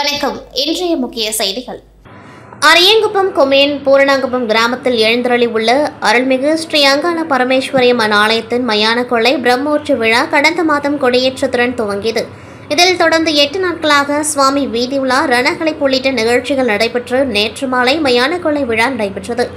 வணக்கம். இன்றைய முக்கிய செய்திகள். அரியங்குப்பம் கொம்யூன் பூரணாங்குப்பம் கிராமத்தில் எழுந்தருளி உள்ள அருள்மிகு ஸ்ரீ அங்காள பரமேஸ்வரி அம்மன் ஆலயத்தின் மயான கொள்ளை பிரம்மோற்சவ விழா கடந்த மாதம் கொடியேற்றத்துடன் துவங்கியது. இதில் தொடர்ந்து 8 நாட்களாக சுவாமி வீதி உலா, ரணகளை உள்ளிட்ட நிகழ்ச்சிகள் நடைபெற்று நேற்று மாலை மயான கொள்ளை விழா நடைபெற்றது.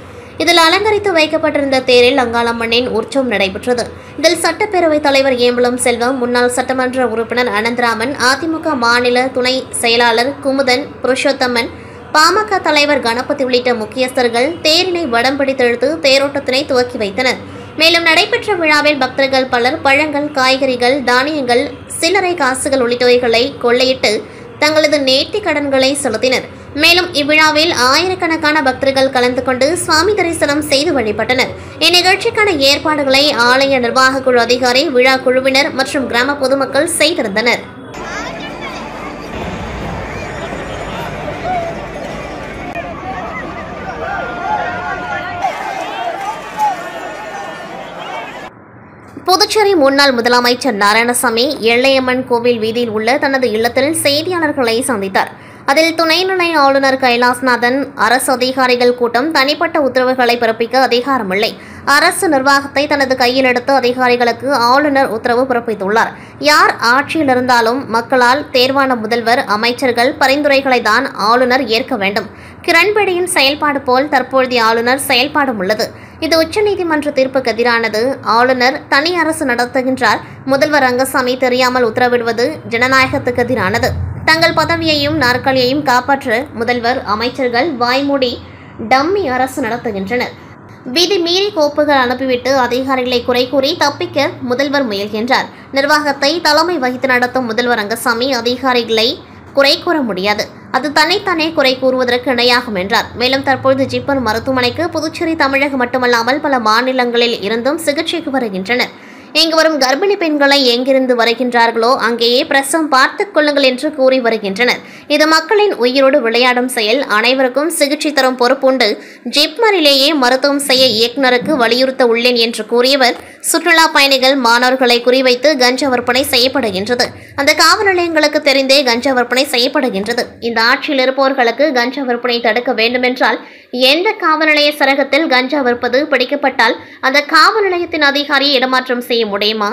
இதில் அலங்கரித்து வைக்கப்பட்டிருந்த தேரில் அங்காளம்மனின் உற்சவம் நடைபெற்றது. இதில் சட்டப்பேரவைத் தலைவர் ஏம்பலம் செல்வம், முன்னாள் சட்டமன்ற உறுப்பினர் அனந்தராமன், அதிமுக மாநில துணை செயலாளர் குமுதன் புருஷோத்தமன், பாமக தலைவர் கணபதி உள்ளிட்ட முக்கியஸ்தர்கள் தேரினை வடம் பிடித்தெழுத்து தேரோட்டத்தினை துவக்கி வைத்தனர். மேலும் நடைபெற்ற விழாவில் பக்தர்கள் பலர் பழங்கள், காய்கறிகள், தானியங்கள், சில்லறை காசுகள் உள்ளிட்டவைகளை கொள்ளையிட்டு தங்களது நேர்த்தி கடன்களை செலுத்தினர். மேலும் இவ்விழாவில் ஆயிரக்கணக்கான பக்தர்கள் கலந்து கொண்டு சுவாமி தரிசனம் செய்து வழிபட்டனர். இந்நிகழ்ச்சிக்கான ஏற்பாடுகளை ஆலய நிர்வாக குழு அதிகாரி, விழா குழுவினர் மற்றும் கிராம பொதுமக்கள் செய்திருந்தனர். புதுச்சேரி முன்னாள் முதலமைச்சர் நாராயணசாமி எல்லையம்மன் கோவில் வீதியில் உள்ள தனது இல்லத்தில் செய்தியாளர்களை சந்தித்தார். அதில் துணைநிலை ஆளுநர் கைலாஸ்நாதன், அரசு அதிகாரிகள் கூட்டம் தனிப்பட்ட உத்தரவுகளை பிறப்பிக்க அதிகாரமில்லை, அரசு நிர்வாகத்தை தனது கையில் எடுத்து அதிகாரிகளுக்கு ஆளுநர் உத்தரவு பிறப்பித்துள்ளார். யார் ஆட்சியில் இருந்தாலும் மக்களால் தேர்வான முதல்வர், அமைச்சர்கள் பரிந்துரைகளை தான் ஆளுநர் ஏற்க வேண்டும். கிரண்பேடியின் செயல்பாடு போல் தற்போதைய ஆளுநர் செயல்பாடும் உள்ளது. இது உச்சநீதிமன்ற தீர்ப்புக்கு எதிரானது. ஆளுநர் தனி அரசு நடத்துகின்றார். முதல்வர் ரங்கசாமி தெரியாமல் உத்தரவிடுவது ஜனநாயகத்துக்கு எதிரானது. தங்கள் பதவியையும் நாற்காலியையும் காப்பாற்ற முதல்வர், அமைச்சர்கள் வாய்மூடி டம்மி அரசு நடத்துகின்றனர். விதி மீறி கோப்புகள் அனுப்பிவிட்டு அதிகாரிகளை குறை கூறி தப்பிக்க முதல்வர் முயல்கின்றார். நிர்வாகத்தை தலைமை வகித்து நடத்தும் முதல்வர் ரங்கசாமி அதிகாரிகளை குறை கூற முடியாது, அது தன்னைத்தானே குறை கூறுவதற்கு இணையாகும் என்றார். மேலும் தற்பொழுது ஜிப்மர் மருத்துவமனைக்கு புதுச்சேரி, தமிழகம் மட்டுமல்லாமல் பல மாநிலங்களில் இருந்தும் சிகிச்சைக்கு வருகின்றனர். இங்கு வரும் கர்ப்பிணி பெண்களை எங்கிருந்து வருகின்றார்களோ அங்கேயே பிரசவம் பார்த்துக் கொள்ளுங்கள் என்று கூறி வருகின்றனர். இது மக்களின் உயிரோடு விளையாடும் செயல். அனைவருக்கும் சிகிச்சை தரும் பொறுப்புண்டு. ஜிப்மரிலேயே மருத்துவம் செய்ய இயக்குநருக்கு வலியுறுத்த உள்ளேன் என்று கூறியவர், சுற்றுலா பயணிகள், மாணவர்களை குறிவைத்து கஞ்சா விற்பனை செய்யப்படுகின்றது. அந்த காவல் நிலையங்களுக்கு தெரிந்தே கஞ்சா விற்பனை செய்யப்படுகின்றது. இந்த ஆட்சியில் இருப்பவர்களுக்கு கஞ்சா விற்பனை தடுக்க வேண்டுமென்றால் எந்த காவல் நிலைய சரகத்தில் கஞ்சா விற்பது பிடிக்கப்பட்டால் அந்த காவல் நிலையத்தின் அதிகாரியை இடமாற்றம் செய்ய முடியுமா?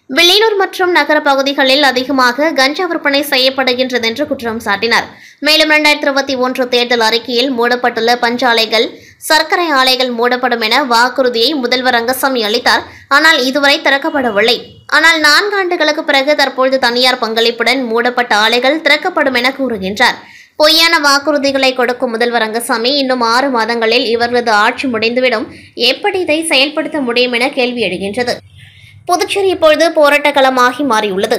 வில்லியனூர் மற்றும் நகர பகுதிகளில் அதிகமாக கஞ்சா விற்பனை செய்யப்படுகின்றது என்று குற்றம் சாட்டினார். மேலும் 2021 தேர்தல் அறிக்கையில் மூடப்பட்டுள்ள பஞ்சாலைகள், சர்க்கரை ஆலைகள் மூடப்படும் என வாக்குறுதியை முதல்வர் ரங்கசாமி அளித்தார். ஆனால் இதுவரை திறக்கப்படவில்லை. ஆனால் 4 ஆண்டுகளுக்கு பிறகு தற்பொழுது தனியார் பங்களிப்புடன் மூடப்பட்ட ஆலைகள் திறக்கப்படும் என கூறுகின்றார். பொய்யான வாக்குறுதிகளை கொடுக்கும் முதல்வர் ரங்கசாமி இன்னும் 6 மாதங்களில் இவர்களது ஆட்சி முடிந்துவிடும். எப்படி இதை செயல்படுத்த முடியும் என கேள்வி எழுகின்றது. புதுச்சேரி இப்பொழுது போராட்ட களமாகி மாறியுள்ளது.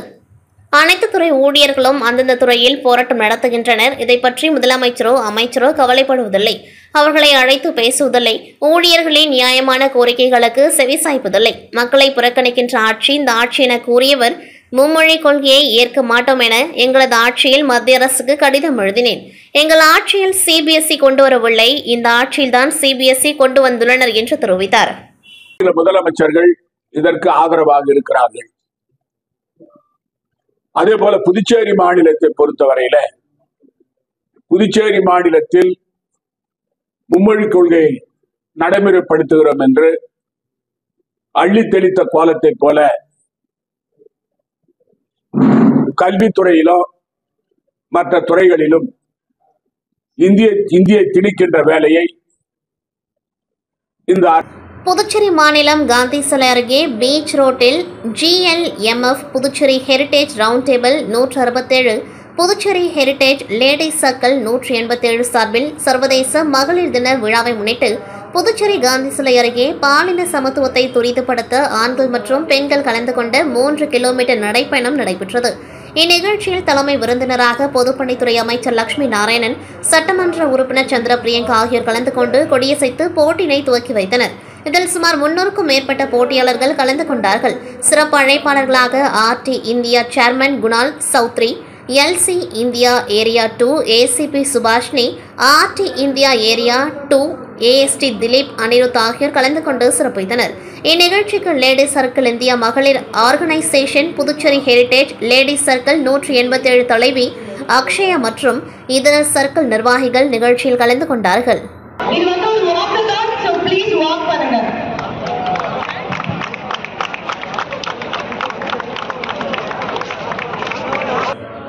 அனைத்து துறை ஊழியர்களும் அந்தந்த துறையில் போராட்டம் நடத்துகின்றனர். இதை பற்றி முதலமைச்சரோ அமைச்சரோ கவலைப்படுவதில்லை. அவர்களை அழைத்து பேசுவதில்லை. ஊழியர்களின் நியாயமான கோரிக்கைகளுக்கு செவிசாய்ப்பதில்லை. மக்களை புறக்கணிக்கின்ற ஆட்சி இந்த ஆட்சி என கூறியவர், மும்மொழி கொள்கையை ஏற்க மாட்டோம் என எங்களது ஆட்சியில் மத்திய அரசுக்கு கடிதம் எழுதினேன். எங்கள் ஆட்சியில் சிபிஎஸ்இ கொண்டு வரவில்லை, இந்த ஆட்சியில்தான் சிபிஎஸ்இ கொண்டு வந்துள்ளனர் என்று தெரிவித்தார். முதலமைச்சர்கள் இதற்கு ஆதரவாக இருக்கிறார்கள். அதே போல புதுச்சேரி மாநிலத்தை பொறுத்தவரையில புதுச்சேரி மாநிலத்தில் மும்மொழி கொள்கையை நடைமுறைப்படுத்துகிறோம் என்று அள்ளி தெளித்த கோலத்தை போல கல்வித்துறையிலோ மற்ற துறைகளிலும் இந்தியை திணிக்கின்ற வேலையை இந்த புதுச்சேரி மாநிலம் காந்தி சிலை அருகே பீச் ரோட்டில் GLMF Puducherry heritage round table 167, Puducherry heritage ladies circle 187 சார்பில் சர்வதேச மகளிர் தின விழாவை முன்னிட்டு புதுச்சேரி காந்தி சிலை அருகே பாலின சமத்துவத்தை துரிதப்படுத்த ஆண்கள் மற்றும் பெண்கள் கலந்து கொண்ட 3 கிலோமீட்டர் நடைப்பயணம் நடைபெற்றது. இந்நிகழ்ச்சியில் தலைமை விருந்தினராக பொதுப்பணித்துறை அமைச்சர் லட்சுமி நாராயணன், சட்டமன்ற உறுப்பினர் சந்திர பிரியங்கா ஆகியோர் கலந்து கொண்டு கொடியசைத்து போட்டியினை துவக்கி வைத்தனர். இதில் சுமார் 300க்கும் மேற்பட்ட போட்டியாளர்கள் கலந்து கொண்டார்கள். சிறப்பு அழைப்பாளர்களாக RT India chairman Kunal Chaudhary, LC India area 2 ACP Subhashini, RT India area 2 AST Dilip, Anirudh ஆகியோர் கலந்து கொண்டு சிறப்பித்தனர். இந்நிகழ்ச்சிக்கு லேடிஸ் சர்க்கிள் இந்தியா மகளிர் organisation, Puducherry heritage ladies circle 187 தலைவி அக்ஷயா மற்றும் இதர சர்க்கிள் நிர்வாகிகள் நிகழ்ச்சியில் கலந்து கொண்டார்கள்.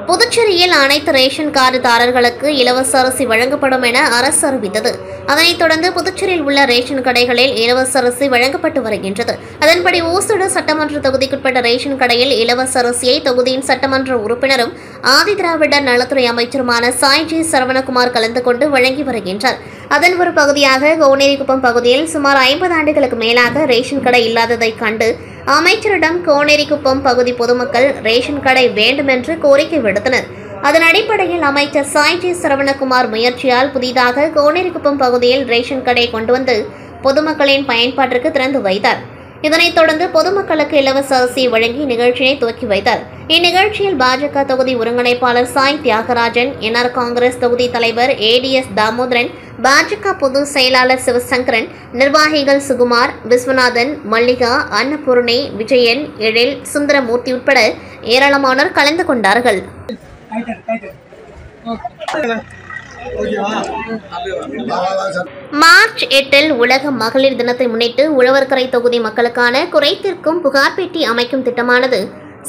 புதுச்சேரியில் அனைத்து ரேஷன் கார்டுதாரர்களுக்கு இலவச அரிசி வழங்கப்படும் என அரசு அறிவித்தது. அதனைத் தொடர்ந்து புதுச்சேரியில் உள்ள ரேஷன் கடைகளில் இலவச அரிசி வழங்கப்பட்டு வருகின்றது. அதன்படி ஊசுடு சட்டமன்ற தொகுதிக்குட்பட்ட ரேஷன் கடையில் இலவச அரிசியை தொகுதியின் சட்டமன்ற உறுப்பினரும் ஆதிதிராவிடர் நலத்துறை அமைச்சருமான சாய்ஜி சரவணகுமார் கலந்து கொண்டு வழங்கி வருகின்றார். அதன் ஒரு பகுதியாக கோனேரிக்குப்பம் பகுதியில் சுமார் 50 ஆண்டுகளுக்கு மேலாக ரேஷன் கடை இல்லாததைக் கண்டு அமைச்சரிடம் கோனேரிக்குப்பம் பகுதி பொதுமக்கள் ரேஷன் கடை வேண்டும் என்று கோரிக்கை விடுத்தனர். அதன் அடிப்படையில் அமைச்சர் சாய்ஜி சரவணகுமார் முயற்சியால் புதிதாக கோனேரிக்குப்பம் பகுதியில் ரேஷன் கடை கொண்டு வந்து பொதுமக்களின் பயன்பாட்டிற்கு திறந்து வைத்தார். இதனைத் தொடர்ந்து பொதுமக்களுக்கு இலவச அரிசி வழங்கி நிகழ்ச்சியை துவக்கி வைத்தார். இந்நிகழ்ச்சியில் பாஜக தொகுதி ஒருங்கிணைப்பாளர் சாய் தியாகராஜன், என்ஆர் காங்கிரஸ் தொகுதி தலைவர் ஏடிஎஸ் தாமோதரன், பாஜக பொதுச் செயலாளர் சிவசங்கரன், நிர்வாகிகள் சுகுமார், விஸ்வநாதன், மல்லிகா, அன்னபூர்ணி, விஜயன், எழில், சுந்தரமூர்த்தி உட்பட ஏராளமானோர் கலந்து கொண்டார்கள். மார்ச் 8 உலக மகளிர் தினத்தை முன்னிட்டு உழவர்கரை தொகுதி மக்களுக்கான குறைதீர்க்கும் புகார் பெட்டி அமைக்கும் திட்டமானது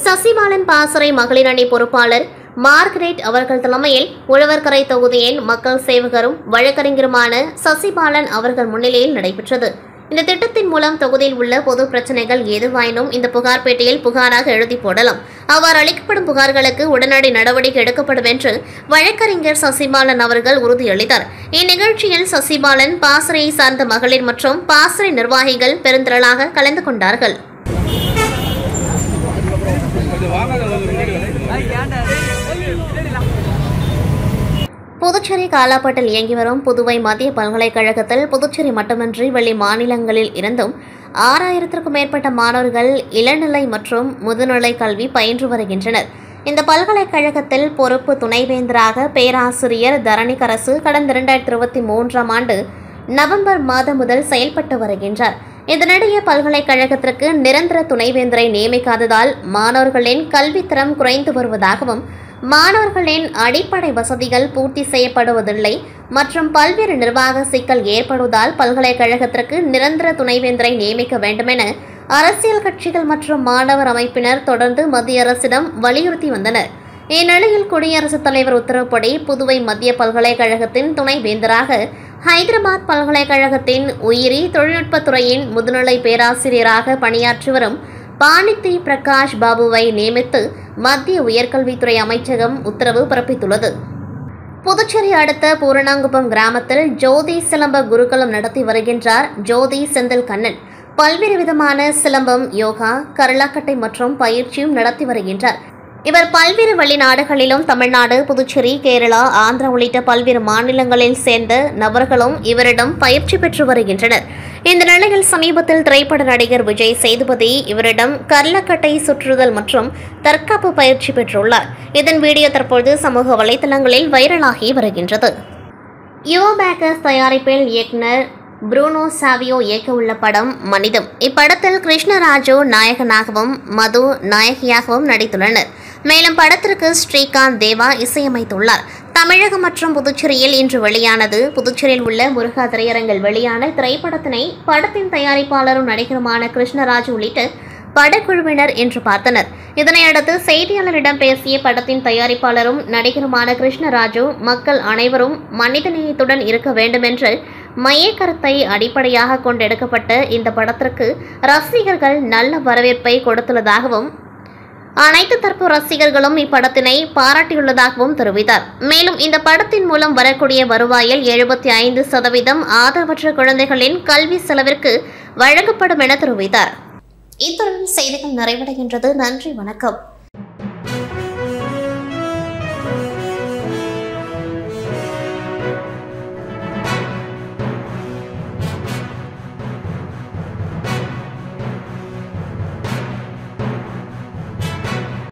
சசிபாலன் பாசறை மகளிர் அணி பொறுப்பாளர் மார்கரெட் அவர்கள் தலைமையில் உழவர்கரை தொகுதியின் மக்கள் சேவகரும் வழக்கறிஞருமான சசிபாலன் அவர்கள் முன்னிலையில் நடைபெற்றது. இந்த திட்டத்தின் மூலம் தொகுதியில் உள்ள பொது பிரச்சனைகள் எதுவாயினும் இந்த புகார் பெட்டியில் புகாராக எழுதி போடலாம். அவ்வாறு அளிக்கப்படும் புகார்களுக்கு உடனடி நடவடிக்கை எடுக்கப்படும் என்று வழக்கறிஞர் சசிபாலன் அவர்கள் உறுதியளித்தார். இந்நிகழ்ச்சியில் சசிபாலன், பாசறையை சார்ந்த மகளிர் மற்றும் பாசறை நிர்வாகிகள் பெருந்திரளாக கலந்து கொண்டார்கள். புதுச்சேரி காலாப்பட்டில் இயங்கி வரும் புதுவை மத்திய பல்கலைக்கழகத்தில் புதுச்சேரி மட்டுமின்றி வெளி மாநிலங்களில் இருந்தும் 6000க்கும் மேற்பட்ட மாணவர்கள் இளநிலை மற்றும் முதுநிலை கல்வி பயின்று வருகின்றனர். இந்த பல்கலைக்கழகத்தில் பொறுப்பு துணைவேந்தராக பேராசிரியர் தரணிகரசு கடந்த 2023ஆம் ஆண்டு நவம்பர் மாதம் முதல் செயல்பட்டு வருகின்றார். இதனிடையே பல்கலைக்கழகத்திற்கு நிரந்தர துணைவேந்தரை நியமிக்காததால் மாணவர்களின் கல்வித்தரம் குறைந்து வருவதாகவும், மாணவர்களின் அடிப்படை வசதிகள் பூர்த்தி செய்யப்படுவதில்லை மற்றும் பல்வேறு நிர்வாக சிக்கல் ஏற்படுவதால் பல்கலைக்கழகத்திற்கு நிரந்தர துணைவேந்தரை நியமிக்க வேண்டுமென அரசியல் கட்சிகள் மற்றும் மாணவர் அமைப்பினர் தொடர்ந்து மத்திய அரசிடம் வலியுறுத்தி வந்தனர். இந்நிலையில் குடியரசுத் தலைவர் உத்தரவுப்படி புதுவை மத்திய பல்கலைக்கழகத்தின் துணைவேந்தராக ஹைதராபாத் பல்கலைக்கழகத்தின் உயிரி தொழில்நுட்பத்துறையின் முதுநிலை பேராசிரியராக பணியாற்றி வரும் பாணித்தி பிரகாஷ் பாபுவை நியமித்து மத்திய உயர்கல்வித்துறை அமைச்சகம் உத்தரவு பிறப்பித்துள்ளது. புதுச்சேரி அடுத்த பூரணாங்குப்பம் கிராமத்தில் ஜோதி சிலம்ப குருகுலம் நடத்தி வருகின்றார் ஜோதி செந்தில் கண்ணன். பல்வேறு விதமான சிலம்பம், யோகா, கரளாக்கட்டை மற்றும் பயிற்சியும் நடத்தி வருகின்றார். இவர் பல்வேறு வெளிநாடுகளிலும் தமிழ்நாடு, புதுச்சேரி, கேரளா, ஆந்திரா உள்ளிட்ட பல்வேறு மாநிலங்களில் சேர்ந்த நபர்களும் இவரிடம் பயிற்சி பெற்று வருகின்றனர். இந்த நிலையில் சமீபத்தில் திரைப்பட நடிகர் விஜய் சேதுபதி இவரிடம் கர்லக்கட்டை சுற்றுதல் மற்றும் தற்காப்பு பயிற்சி பெற்றுள்ளார். இதன் வீடியோ தற்போது சமூக வலைதளங்களில் வைரலாகி வருகின்றது. யுவபேக்கர்ஸ் தயாரிப்பில் இயக்குனர் புரூனோ சாவியோ இயக்க உள்ள படம் மனிதம். இப்படத்தில் கிருஷ்ணராஜு நாயகனாகவும் மது நாயகியாகவும் நடித்துள்ளனர். மேலும் படத்திற்கு ஸ்ரீகாந்த் தேவா இசையமைத்துள்ளார். தமிழகம் மற்றும் புதுச்சேரியில் இன்று வெளியானது. புதுச்சேரியில் உள்ள முருகா திரையரங்கில் வெளியான திரைப்படத்தினை படத்தின் தயாரிப்பாளரும் நடிகருமான கிருஷ்ணராஜு உள்ளிட்ட படக்குழுவினர் இன்று பார்த்தனர். இதனையடுத்து செய்தியாளரிடம் பேசிய படத்தின் தயாரிப்பாளரும் நடிகருமான கிருஷ்ணராஜு, மக்கள் அனைவரும் மனிதநேயத்துடன் இருக்க வேண்டுமென்று மைய கருத்தை அடிப்படையாக கொண்டு எடுக்கப்பட்ட இந்த படத்திற்கு ரசிகர்கள் நல்ல வரவேற்பை கொடுத்துள்ளதாகவும், அனைத்து தரப்பு ரசிகர்களும் இப்படத்தினை பாராட்டியுள்ளதாகவும் தெரிவித்தார். மேலும் இந்த படத்தின் மூலம் வரக்கூடிய வருவாயில் 75% ஆதரவற்ற குழந்தைகளின் கல்வி செலவிற்கு வழங்கப்படும் என தெரிவித்தார். இத்துடன் செய்திகள் நிறைவடைகின்றது. நன்றி, வணக்கம்.